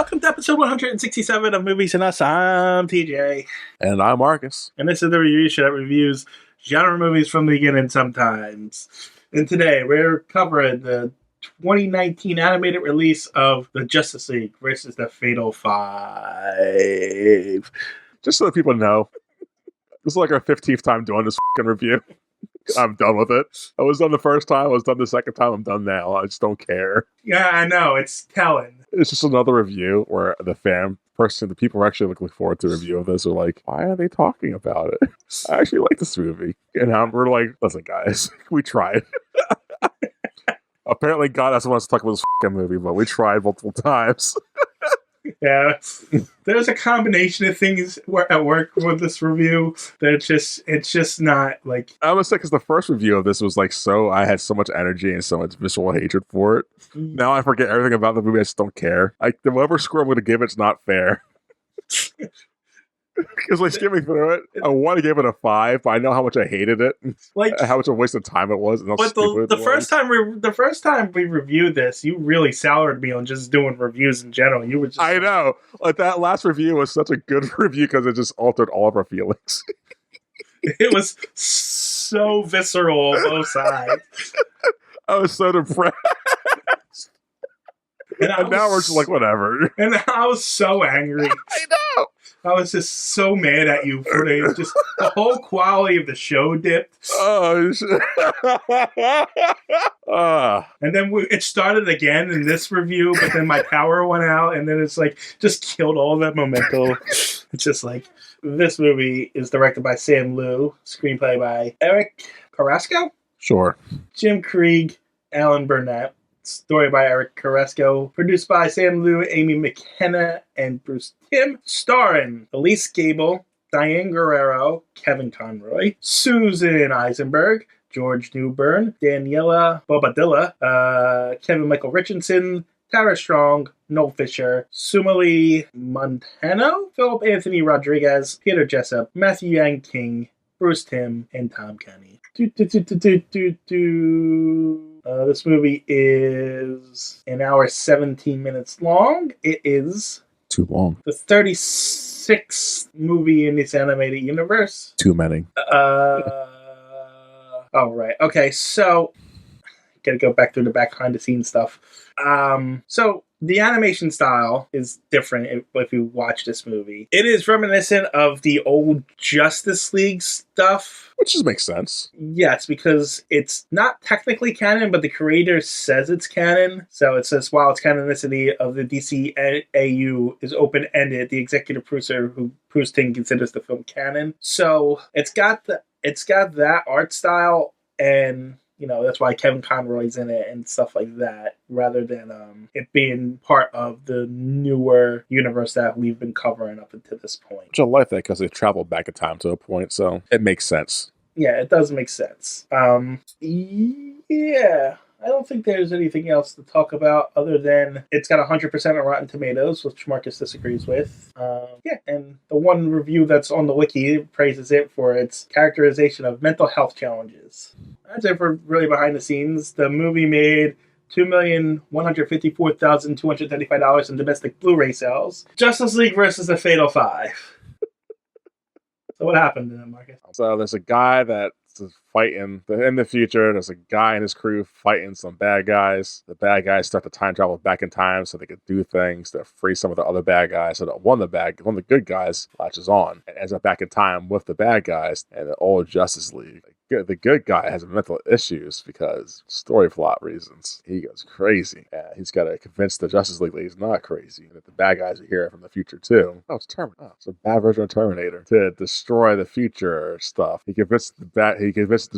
welcome to episode 167 of Movies and Us. I'm TJ. And I'm Marcus. And this is the review show that reviews genre movies from the beginning sometimes. And today we're covering the 2019 animated release of The Justice League versus the Fatal Five. Just so that people know, this is like our 15th time doing this fucking review. I'm done with it. I was done the first time, I was done the second time, I'm done now. I just don't care. Yeah, I know, it's telling. It's just another review where the people are actually looking forward to a review of this are like, why are they talking about it? I actually like this movie. And we're like, listen guys, we tried. Apparently God doesn't want us to talk about this fucking movie, but we tried multiple times. Yeah, there's a combination of things at work with this review that it's just not like. I was sick because the first review of this was like I had so much energy and so much visceral hatred for it. Now I forget everything about the movie. I just don't care. Whatever score I'm going to give it's not fair. Because like skimming through it, I want to give it a 5, but I know how much I hated it, like how much a waste of time it was. And but the first time we reviewed this, you really soured me on just doing reviews in general. You were just I know, like that last review was such a good review because it just altered all of our feelings. It was so visceral on both sides. I was so depressed. And now we're just like, whatever. And I was so angry. I know. I was just so mad at you for the whole quality of the show dipped. Oh, shit. And then it started again in this review, but then my power went out, and then it's like just killed all that momentum. It's just like, this movie is directed by Sam Liu, screenplay by Eric Carrasco? Sure. Jim Krieg, Alan Burnett. Story by Eric Carrasco, produced by Sam Liu, Amy McKenna, and Bruce Timm, starring Elise Gable, Diane Guerrero, Kevin Conroy, Susan Eisenberg, George Newbern, Daniela Bobadilla, Kevin Michael Richardson, Tara Strong, Noel Fisher, Sumali Montano, Philip Anthony Rodriguez, Peter Jessup, Matthew Yang King, Bruce Timm, and Tom Kenny. This movie is an hour 17 minutes long. It is too long. The 36th movie in this animated universe. Too many. All right. Okay, so gotta go back through the behind the scenes stuff. So the animation style is different if you watch this movie. It is reminiscent of the old Justice League stuff. Which just makes sense. Yes, because it's not technically canon, but the creator says it's canon. So it says, while its canonicity of the DCAU is open-ended, the executive producer who Bruce Timm considers the film canon. So it's got that art style, and you know, that's why Kevin Conroy's in it and stuff like that, rather than it being part of the newer universe that we've been covering up until this point. Which I like that because they traveled back in time to a point, so it makes sense. Yeah, it does make sense. Yeah, I don't think there's anything else to talk about other than it's got 100% on Rotten Tomatoes, which Marcus disagrees with. Yeah, and the one review that's on the wiki praises it for its characterization of mental health challenges. That's it for really behind the scenes. The movie made $2,154,235 in domestic Blu-ray sales. Justice League versus the Fatal Five. So what happened to them, Marcus? So there's a guy that's fighting in the future. There's a guy and his crew fighting some bad guys. The bad guys start to time travel back in time so they could do things to free some of the other bad guys. So that one of the good guys latches on and ends up back in time with the bad guys and the old Justice League. The good guy has mental issues because story plot reasons. He goes crazy. He's got to convince the Justice League that he's not crazy, and that the bad guys are here from the future too. Oh, it's Terminator. Oh, it's a bad version of Terminator to destroy the future stuff. He convinced the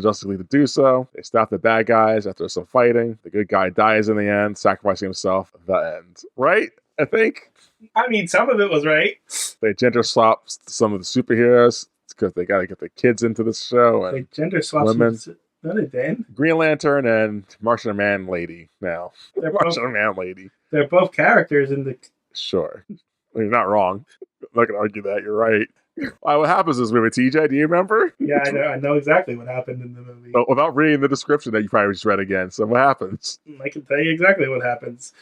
Justice League to do so. They stop the bad guys after some fighting. The good guy dies in the end, sacrificing himself at the end. Right? I think. I mean, some of it was right. They gender swap some of the superheroes, because they got to get the kids into this show. And they gender swaps women. No, they didn't. Green Lantern and Martian Man Lady now. Martian Man Lady. They're both characters in the... Sure. You're not wrong. I'm not going to argue that. You're right. What happens in this movie, TJ? Do you remember? Yeah, I know exactly what happened in the movie. But without reading the description that you probably just read again. So what happens? I can tell you exactly what happens.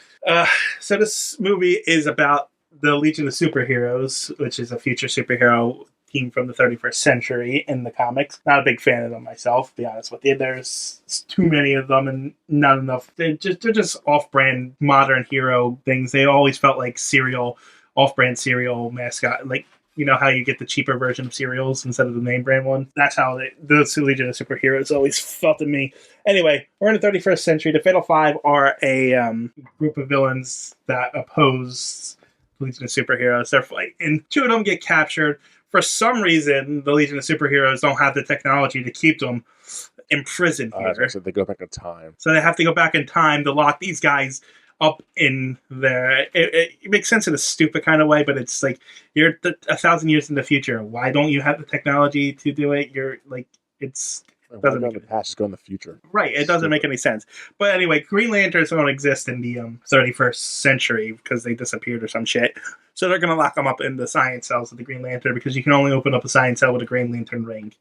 So this movie is about the Legion of Superheroes, which is a future superhero team from the 31st century in the comics. Not a big fan of them myself, to be honest with you. There's too many of them and not enough. They're just off-brand modern hero things. They always felt like off-brand cereal mascot, like you know how you get the cheaper version of cereals instead of the name brand one? That's how the Legion of Superheroes always felt to me. Anyway, we're in the 31st century. The Fatal Five are a group of villains that oppose the Legion of Superheroes. They're fighting, and two of them get captured. For some reason, the Legion of Superheroes don't have the technology to keep them imprisoned here. So they go back in time. So they have to go back in time to lock these guys up in there. It makes sense in a stupid kind of way, but it's like you're 1,000 years in the future. Why don't you have the technology to do it? You're like, it's doesn't make the past, just go in the future. Right, it doesn't make any sense. But anyway, Green Lanterns don't exist in the 31st century because they disappeared or some shit. So they're going to lock them up in the science cells of the Green Lantern because you can only open up a science cell with a Green Lantern ring.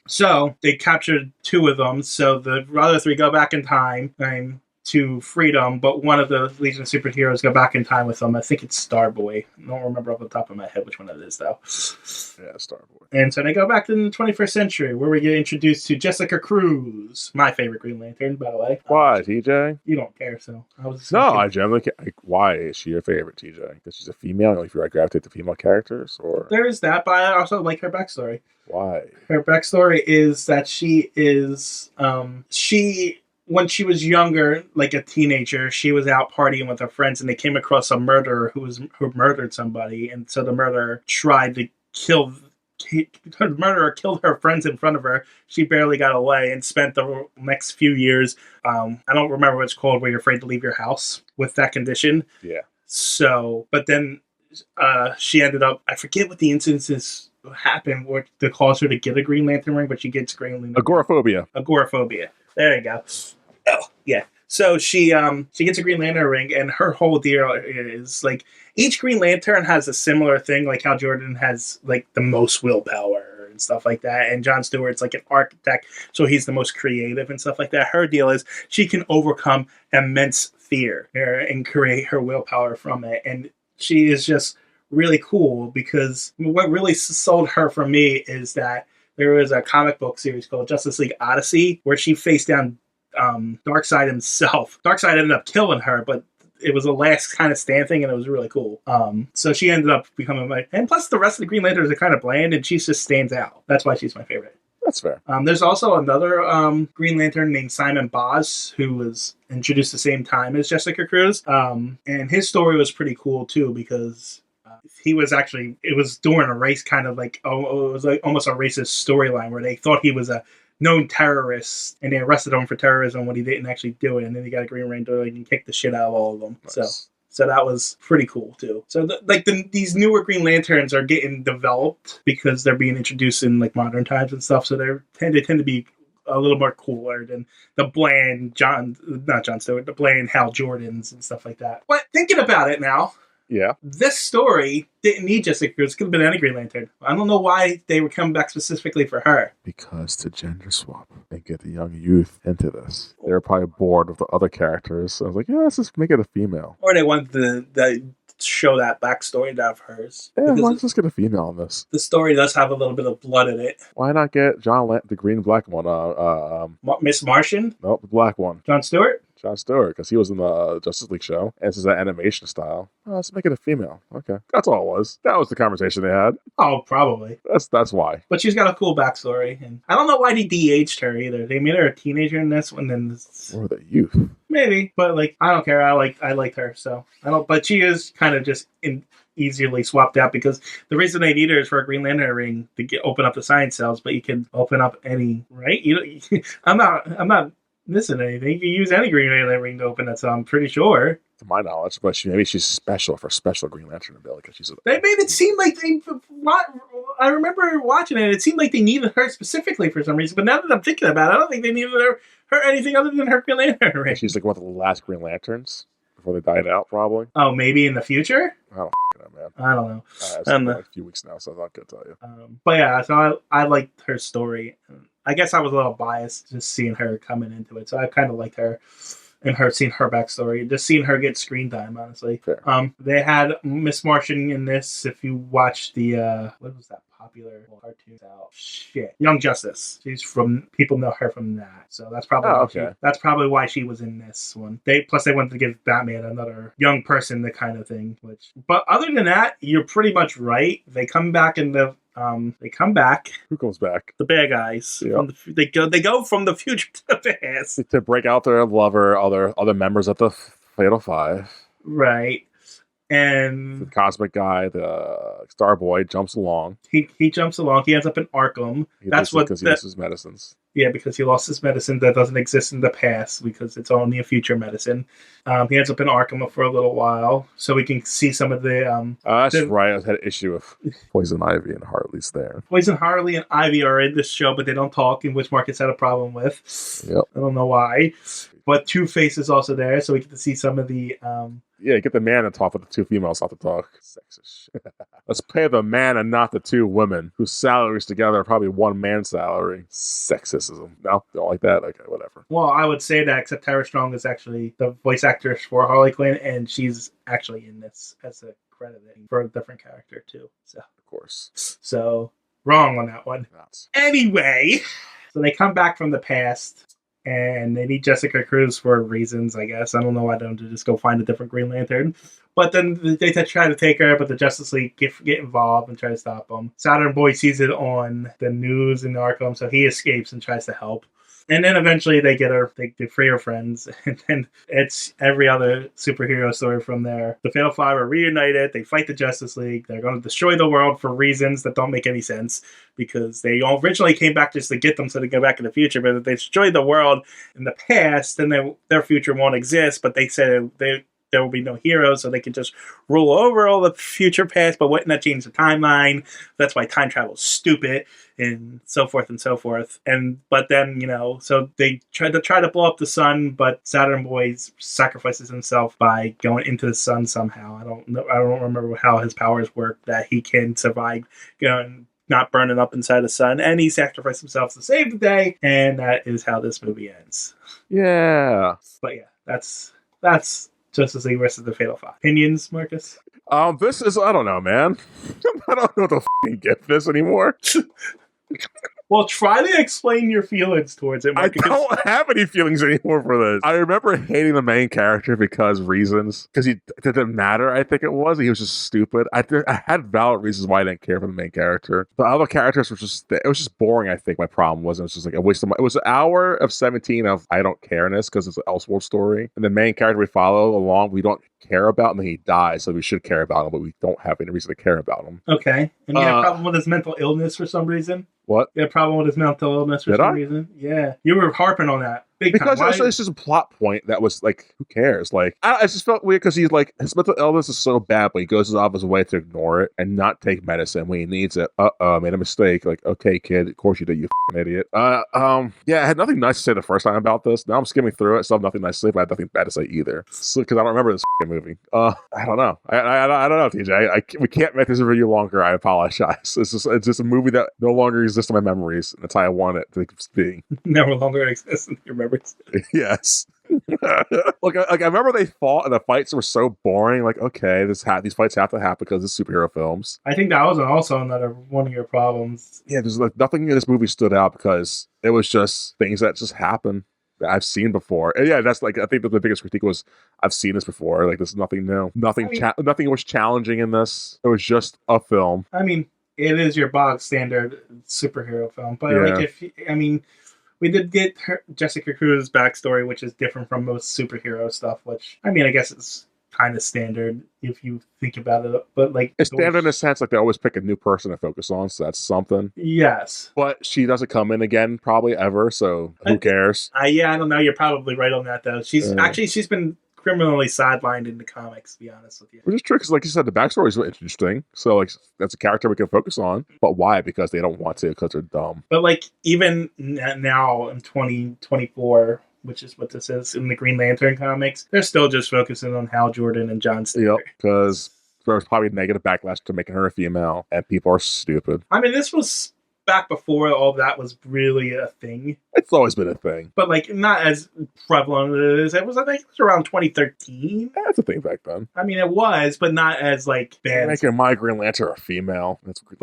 So they captured two of them. So the other three go back in time to freedom, but one of the Legion of Superheroes go back in time with them. I think it's Starboy. I don't remember off the top of my head which one it is, though. Yeah, Starboy. And so they go back to the 21st century, where we get introduced to Jessica Cruz, my favorite Green Lantern, by the way. Why, TJ? You don't care, so I generally care. Why is she your favorite, TJ? Because she's a female, and if you gravitate to female characters, or there is that, but I also like her backstory. Why? Her backstory is that she is when she was younger, like a teenager, she was out partying with her friends, and they came across a murderer who murdered somebody, and so the murderer tried to kill. The murderer killed her friends in front of her. She barely got away and spent the next few years. I don't remember what it's called, where you're afraid to leave your house with that condition. Yeah. So, but then she ended up. I forget what the instances happened what to cause her to get a Green Lantern ring, but she gets Green Lantern. Agoraphobia. There you go. Oh, yeah. So she gets a Green Lantern ring, and her whole deal is like each Green Lantern has a similar thing, like how Jordan has like the most willpower and stuff like that, and John Stewart's like an architect, so he's the most creative and stuff like that. Her deal is she can overcome immense fear and create her willpower from it, and she is just really cool because what really sold her for me is that there was a comic book series called Justice League Odyssey where she faced down Darkseid himself. Darkseid ended up killing her, but it was a last kind of stand thing, and it was really cool. So she ended up becoming and plus the rest of the Green Lanterns are kind of bland, and she just stands out. That's why she's my favorite. That's fair. There's also another Green Lantern named Simon Boz who was introduced the same time as Jessica Cruz, and his story was pretty cool too because he was actually, it was during a race, kind of like, it was like almost a racist storyline where they thought he was a known terrorist and they arrested him for terrorism when he didn't actually do it, and then he got a Green Ranger and kicked the shit out of all of them. Nice. So that was pretty cool too. So these newer Green Lanterns are getting developed because they're being introduced in like modern times and stuff. So they tend to be a little more cooler than the bland the bland Hal Jordans and stuff like that. But thinking about it now, yeah, this story didn't need Jessica Cruz. It could have been any Green Lantern. I don't know why they were coming back specifically for her. Because to gender swap and get the young youth into this. They were probably bored with the other characters. So I was like, yeah, let's just make it a female. Or they wanted to show that backstory of hers. Yeah, let's just get a female in this. The story does have a little bit of blood in it. Why not get the green black one? Miss Martian? Nope, the black one. John Stewart, because he was in the Justice League show. And this is that animation style. Oh, let's make it a female. Okay. That's all it was. That was the conversation they had. Oh, probably. That's why. But she's got a cool backstory. And I don't know why they de-aged her either. They made her a teenager in this one. Or the youth. Maybe. But like, I don't care. I liked her. So I don't, but she is kind of just easily swapped out because the reason they need her is for a Green Lantern ring to open up the science cells, but you can open up any, right? I'm not missing anything. You can use any Green Lantern ring to open it, so I'm pretty sure. To my knowledge, but maybe she's special for special Green Lantern ability because they made it seem like I remember watching it. It seemed like they needed her specifically for some reason, but now that I'm thinking about it, I don't think they needed her anything other than her Green Lantern ring. She's like one of the last Green Lanterns before they died out, probably. Oh, maybe in the future. I don't know, man. I don't know. It's been like a few weeks now, so I'm not gonna tell you. But yeah, so I liked her story. I guess I was a little biased just seeing her coming into it, so I kind of liked her. and seeing her backstory, just seeing her get screen time, honestly. Fair. They had Miss Martian in this. If you watch the what was that popular cartoon out? Shit, Young Justice. She's from, people know her from that, so that's probably that's probably why she was in this one. They wanted to give Batman another young person, the kind of thing. But other than that, you're pretty much right. They come back in the They come back. Who comes back? The bad guys. Yep. They go from the future to the past to break out their lover, other members of the Fatal Five. Right. And the cosmic guy, the Starboy, jumps along. He jumps along. He ends up in Arkham. That's what because he lost his medicines. Yeah, because he lost his medicine that doesn't exist in the past because it's only a future medicine. He ends up in Arkham for a little while, so we can see some of the. That's right. I had an issue with Poison Ivy and Harley's there. Poison Harley and Ivy are in this show, but they don't talk, in which Marcus had a problem with. Yep. I don't know why. But Two-Face is also there, so we get to see some of the. Yeah, get the man to talk, but the two females not to talk. Sexist shit. Let's pay the man and not the two women whose salaries together are probably one man's salary. Sexism. No, don't like that. Okay, whatever. Well, I would say that, except Tara Strong is actually the voice actress for Harley Quinn, and she's actually in this as a crediting for a different character too. So of course. So wrong on that one. Anyway, so they come back from the past. And they need Jessica Cruz for reasons, I guess. I don't know why they don't just go find a different Green Lantern. But then they try to take her, but the Justice League get involved and try to stop them. Saturn Boy sees it on the news in Arkham, so he escapes and tries to help. And then eventually they get her, they free her friends, and then it's every other superhero story from there. The Fatal Five are reunited, they fight the Justice League, they're going to destroy the world for reasons that don't make any sense, because they originally came back just to get them so they go back in the future, but if they destroyed the world in the past, then their future won't exist, but they said there will be no heroes, so they can just rule over all the future past, but wouldn't that change the timeline? That's why time travel is stupid, and so forth and so forth. But then, so they try to blow up the sun, but Saturn Boy sacrifices himself by going into the sun somehow. I don't remember how his powers work, that he can survive not burning up inside the sun, and he sacrificed himself to save the day, and that is how this movie ends. Yeah. But yeah, that's Justice League versus the Fatal Five. Opinions, Marcus? This is, I don't know, man. I don't know what to f***ing get this anymore. Well, try to explain your feelings towards it, Marcus. I don't have any feelings anymore for this. I remember hating the main character because he didn't matter, I think it was. He was just stupid. I had valid reasons why I didn't care for the main character. The other characters were it was just boring, I think my problem was. It was just like a waste of it was an hour of 17 of I don't careness because it's an Elseworld story. And the main character we follow along, we don't care about, and then he dies, so we should care about him, but we don't have any reason to care about him. Okay. And you had a problem with his mental illness for some reason? What? You had a problem with his mental illness for some reason? Yeah. You were harping on that. Because it's just a plot point that was like, who cares? Like, I just felt weird because he's like, his mental illness is so bad, but he goes out of his way to ignore it and not take medicine when he needs it. Made a mistake. Like, okay, kid, of course you did, you f***ing idiot. Yeah, I had nothing nice to say the first time about this. Now I'm skimming through it, so I have nothing nice to say, but I had nothing bad to say either. So, because I don't remember this movie. I don't know. I don't know, TJ. We can't make this review longer. I apologize. It's just a movie that no longer exists in my memories, and that's how I want it to be. No longer exists in your memories. Yes. Look, I remember they fought and the fights were so boring. Like, okay, these fights have to happen because it's superhero films. I think that was also another one of your problems. Yeah, there's like nothing in this movie stood out because it was just things that just happen that I've seen before. And yeah, that's like, I think that the biggest critique was I've seen this before. Like, there's nothing new. Nothing was challenging in this. It was just a film. I mean, it is your bog standard superhero film, but we did get Jessica Cruz's backstory, which is different from most superhero stuff, which, I mean, I guess it's kind of standard if you think about it. But, like... It's standard in a sense, like, they always pick a new person to focus on, so that's something. Yes. But she doesn't come in again, probably, ever, so who cares? I don't know. You're probably right on that, though. She's been criminally sidelined in the comics, to be honest with you. Which is true, because like you said, the backstory is interesting. So like that's a character we can focus on. But why? Because they don't want to, because they're dumb. But like even now in 2024, which is what this is in the Green Lantern comics, they're still just focusing on Hal Jordan and John Stewart. Yep, because there was probably negative backlash to making her a female, and people are stupid. I mean, this was back before all of that was really a thing. It's always been a thing. But like not as prevalent as it is. It was, I think it was around 2013. That's a thing back then. I mean, it was, but not as like bad. Making my Green Lantern a female.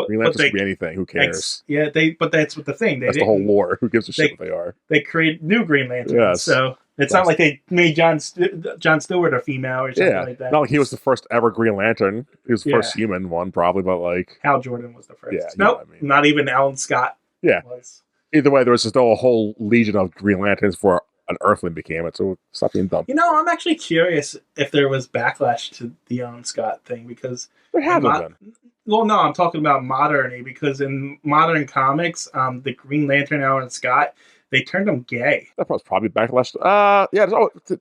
Green Lantern could be anything. Who cares? But that's what the thing. That's the whole lore. Who gives a shit what they are? They create new Green Lanterns. Yes. So it's not like they made John Stewart a female or something like that. Not like he was the first ever Green Lantern. He was the first human one, probably, but like Hal Jordan was the first. Yeah, nope, not even Alan Scott. Yeah. Was. Either way, there was still a whole legion of Green Lanterns before an Earthling became it, so stop being dumb. I'm actually curious if there was backlash to the Alan Scott thing, because there hasn't been. Well, no, I'm talking about modernity, because in modern comics, the Green Lantern Alan Scott, they turned him gay. That was probably backlash.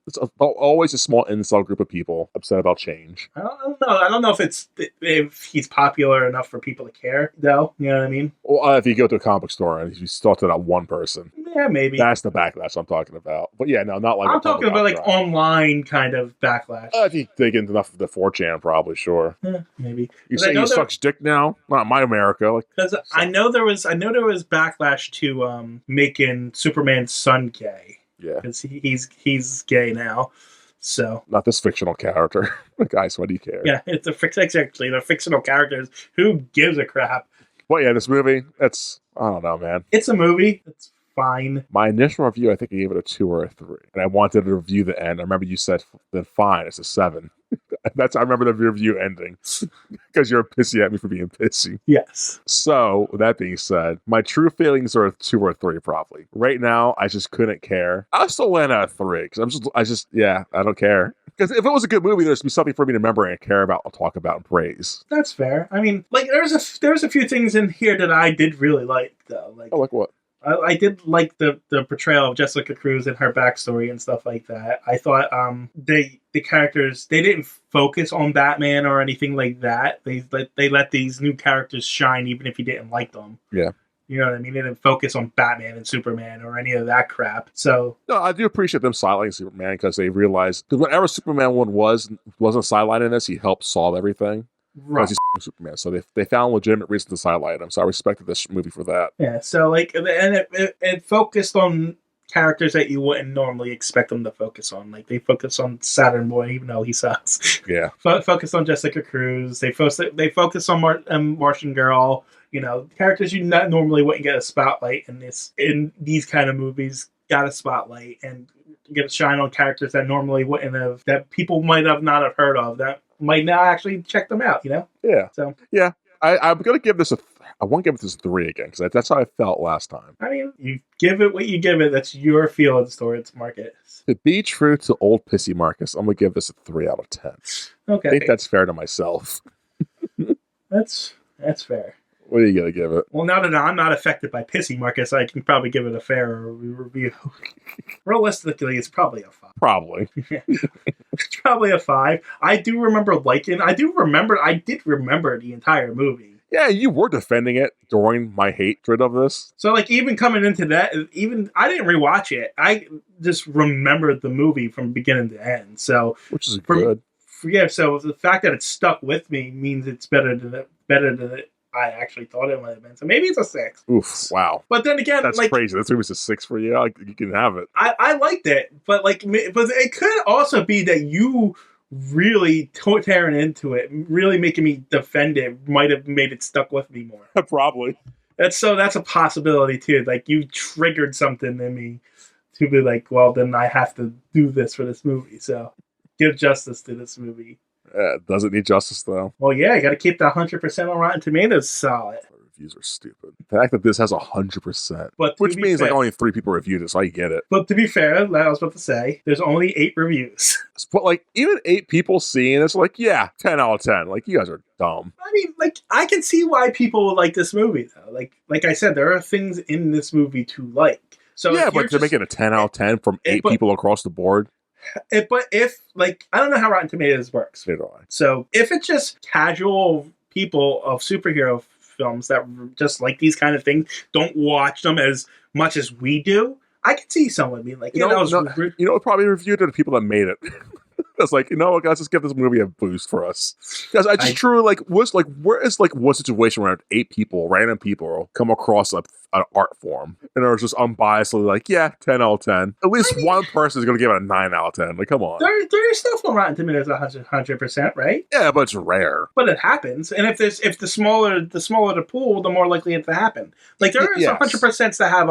It's always a small incel group of people upset about change. I don't know. I don't know if he's popular enough for people to care, though. You know what I mean? Well, if you go to a comic store and you talk to that one person, yeah, maybe that's the backlash I'm talking about. But yeah, no, not like I'm talking about like online kind of backlash. If you dig into enough of the 4chan, probably sure. Maybe you say he sucks dick now. Not my America. Because I know there was backlash to making Superman's son gay. Yeah, because he's gay now. So not this fictional character. Guys, what do you care? Yeah, it's exactly the fictional characters. Who gives a crap? Well, yeah, this movie. I don't know, man. It's a movie. It's fine. My initial review, I think I gave it a 2 or a 3, and I wanted to review the end. I remember you said, "Then fine, it's a 7." I remember the review ending because you're pissy at me for being pissy. Yes. So with that being said, my true feelings are a 2 or a 3 probably. Right now, I just couldn't care. I'll still land at a 3 because I don't care. Because if it was a good movie, there's be something for me to remember and care about, and talk about, and praise. That's fair. I mean, like there's a few things in here that I did really like though. Like what? I did like the portrayal of Jessica Cruz and her backstory and stuff like that. I thought the characters, they didn't focus on Batman or anything like that. They let these new characters shine even if you didn't like them. Yeah. You know what I mean? They didn't focus on Batman and Superman or any of that crap. So no, I do appreciate them sidelining Superman because they realized because whenever Superman wasn't sidelining this, he helped solve everything. Right. Because he's Superman, so they found legitimate reason to sideline him. So I respected this movie for that. Yeah, so like, and it focused on characters that you wouldn't normally expect them to focus on. Like they focused on Saturn Boy, even though he sucks. Yeah. Focused on Jessica Cruz. They focused on Martian Girl. Characters you not normally wouldn't get a spotlight in these kind of movies. Got a spotlight and get a shine on characters that normally wouldn't have, that people might have not have heard of, that might not actually check them out, Yeah. So yeah, I'm gonna give this I won't give it this 3 again because that's how I felt last time. I mean, you give it what you give it. That's your feelings towards Marcus. To be true to old pissy Marcus, I'm gonna give this a 3 out of 10. Okay, I think that's fair to myself. That's fair. What are you gonna give it? Well, now that I'm not affected by pissy Marcus, I can probably give it a fair review. Realistically, it's probably a 5. Probably. It's probably a 5. I did remember the entire movie. Yeah, you were defending it during my hatred of this. So, like, even coming into that, I didn't rewatch it. I just remembered the movie from beginning to end. So, which is good. So the fact that it stuck with me means it's better than I actually thought it might have been. So maybe it's a 6. Oof! Wow. But then again, that's crazy. This movie's a 6 for you. You can have it. I liked it, but it could also be that you really tearing into it, really making me defend it, might have made it stuck with me more. Probably. That's a possibility too. Like you triggered something in me to be like, well, then I have to do this for this movie. So give justice to this movie. Does it need justice though? Well, yeah, you got to keep the 100% on Rotten Tomatoes solid. Reviews are stupid. The fact that this has 100%, which means fair, like only 3 people reviewed it, so I get it. But to be fair, I was about to say, there's only 8 reviews. But like, even 8 people seeing it's like, yeah, 10 out of 10. Like, you guys are dumb. I mean, like, I can see why people like this movie though. Like I said, there are things in this movie to like. So yeah, but to make it a 10 out of 10 from 8 people across the board. But if, like, I don't know how Rotten Tomatoes works. Neither do I. So if it's just casual people of superhero films that just like these kind of things, don't watch them as much as we do, I could see someone being like, you know, probably reviewed it, the people that made it. It's like, you know what, guys, let's give this movie a boost for us. Because I just truly like, where is like one situation where 8 people, random people, come across an art form and are just unbiasedly like, yeah, 10 out of 10. At least one person is going to give it a 9 out of 10. Like, come on. There's stuff on Rotten Tomatoes 100%, right? Yeah, but it's rare. But it happens, and if the smaller the pool, the more likely it to happen. Like there are some 100% that have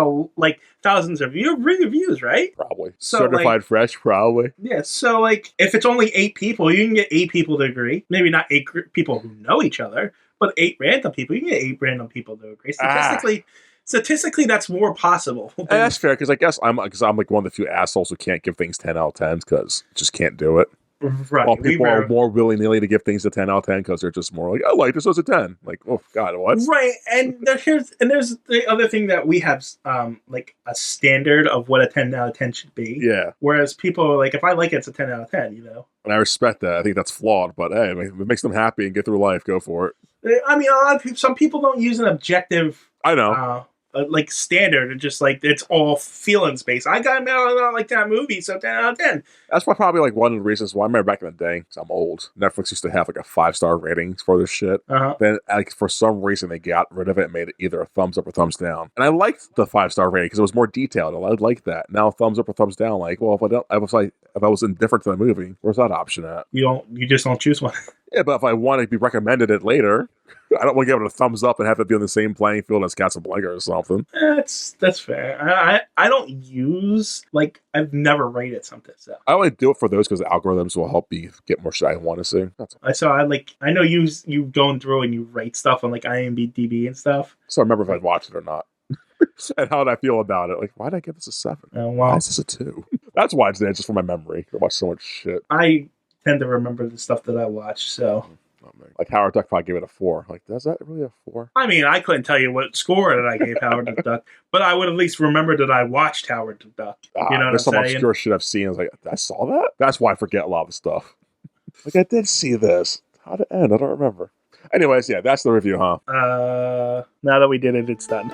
thousands of reviews, right? Probably so, certified fresh, probably. Yeah. So if it's only 8 people, you can get 8 people to agree. Maybe not 8 people who know each other, but 8 random people. You can get 8 random people to agree. Statistically, that's more possible. And that's fair, because I guess I'm like one of the few assholes who can't give things 10 out of 10s because just can't do it. Right. While people are more willy-nilly to give things a 10 out of 10 because they're just more like, I like this as a 10. Like, oh, God, what? Right. And there's the other thing that we have like a standard of what a 10 out of 10 should be. Yeah. Whereas people are like, if I like it, it's a 10 out of 10, you know? And I respect that. I think that's flawed, but hey, if it makes them happy and get through life, go for it. I mean, some people don't use an objective... I know. Like standard, and just like it's all feelings based. I got out like that movie, so 10 out of 10. That's probably like one of the reasons why I remember back in the day, because I'm old, Netflix used to have like a 5-star ratings for this shit. Then like for some reason they got rid of it and made it either a thumbs up or thumbs down. And I liked the 5-star rating because it was more detailed. I liked that. Now thumbs up or thumbs down, like, well, if I was indifferent to the movie, where's that option at? You just don't choose one. Yeah, but if I want to be recommended it later, I don't want to give it a thumbs up and have it be on the same playing field as Casablanca or something. That's fair. I don't use, like, I've never rated something. So I only do it for those because the algorithms will help me get more shit I want to see. That's all. So I know you going through and you rate stuff on like IMDb and stuff. So I remember if I'd watched it or not. And how did I feel about it? Like, why did I give this a 7? Why is this a 2? That's why it's there, just for my memory. I watched so much shit. I tend to remember the stuff that I watch, so... Like Howard Duck probably gave it a 4. Like, is that really a 4? I mean, I couldn't tell you what score that I gave Howard the Duck, but I would at least remember that I watched Howard the Duck. You know there's what I'm some obscure shit I've seen. I was like, I saw that? That's why I forget a lot of stuff. Like, I did see this. How'd it end? I don't remember. Anyways, yeah, that's the review, huh? Now that we did it, it's done.